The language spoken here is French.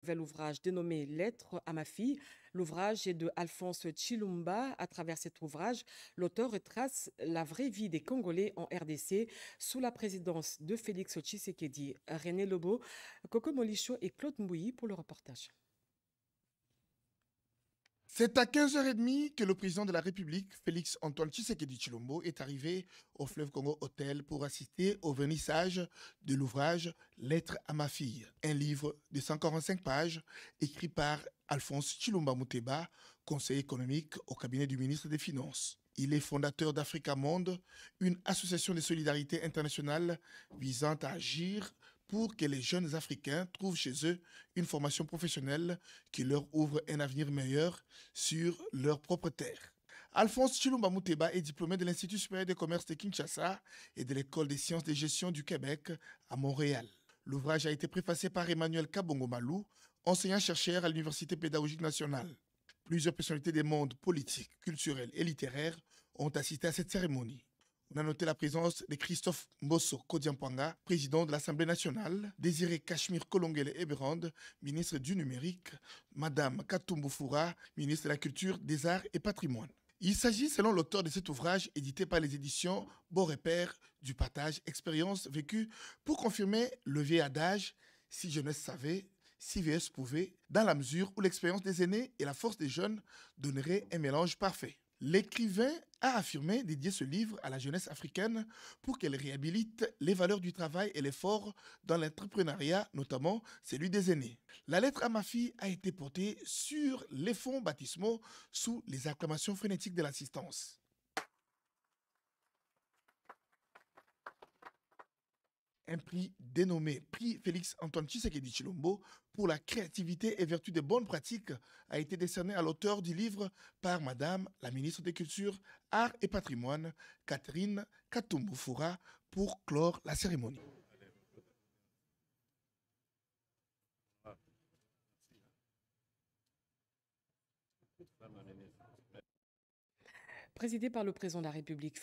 nouvel ouvrage dénommé Lettres à ma fille. L'ouvrage est de Alphonse Chilumba. À travers cet ouvrage, l'auteur retrace la vraie vie des Congolais en RDC sous la présidence de Félix Tshisekedi. René Lobo, Coco Molicho et Claude Mbouyi pour le reportage. C'est à 15h30 que le président de la République, Félix-Antoine Tshisekedi Tshilombo, est arrivé au Fleuve Congo Hotel pour assister au vernissage de l'ouvrage Lettres à ma fille, un livre de 145 pages écrit par Alphonse Chilumba Muteba, conseiller économique au cabinet du ministre des Finances. Il est fondateur d'Africa Monde, une association de solidarité internationale visant à agir pour que les jeunes Africains trouvent chez eux une formation professionnelle qui leur ouvre un avenir meilleur sur leur propre terre. Alphonse Chilumba Muteba est diplômé de l'Institut supérieur de commerce de Kinshasa et de l'École des sciences de gestion du Québec à Montréal. L'ouvrage a été préfacé par Emmanuel Kabongo Malou, enseignant-chercheur à l'Université pédagogique nationale. Plusieurs personnalités des mondes politiques, culturels et littéraires ont assisté à cette cérémonie. On a noté la présence de Christophe Mbosso Kodiampanga, président de l'Assemblée nationale, Désiré Cachemire Kolongele Eberand, ministre du numérique, Madame Katumbu Foura, ministre de la Culture, des Arts et Patrimoine. Il s'agit, selon l'auteur de cet ouvrage, édité par les éditions Beau Repère, du partage expérience vécue pour confirmer le vieil adage « Si jeunesse savait, si vieillesse pouvait », dans la mesure où l'expérience des aînés et la force des jeunes donneraient un mélange parfait. L'écrivain a affirmé dédier ce livre à la jeunesse africaine pour qu'elle réhabilite les valeurs du travail et l'effort dans l'entrepreneuriat, notamment celui des aînés. La lettre à ma fille a été portée sur les fonds baptismaux sous les acclamations frénétiques de l'assistance. Un prix dénommé Prix Félix-Antoine Tshisekedi Tshilombo pour la créativité et vertu des bonnes pratiques a été décerné à l'auteur du livre par Madame la ministre des Cultures, Arts et Patrimoine, Catherine Katumbu Foura, pour clore la cérémonie. Présidé par le président de la République,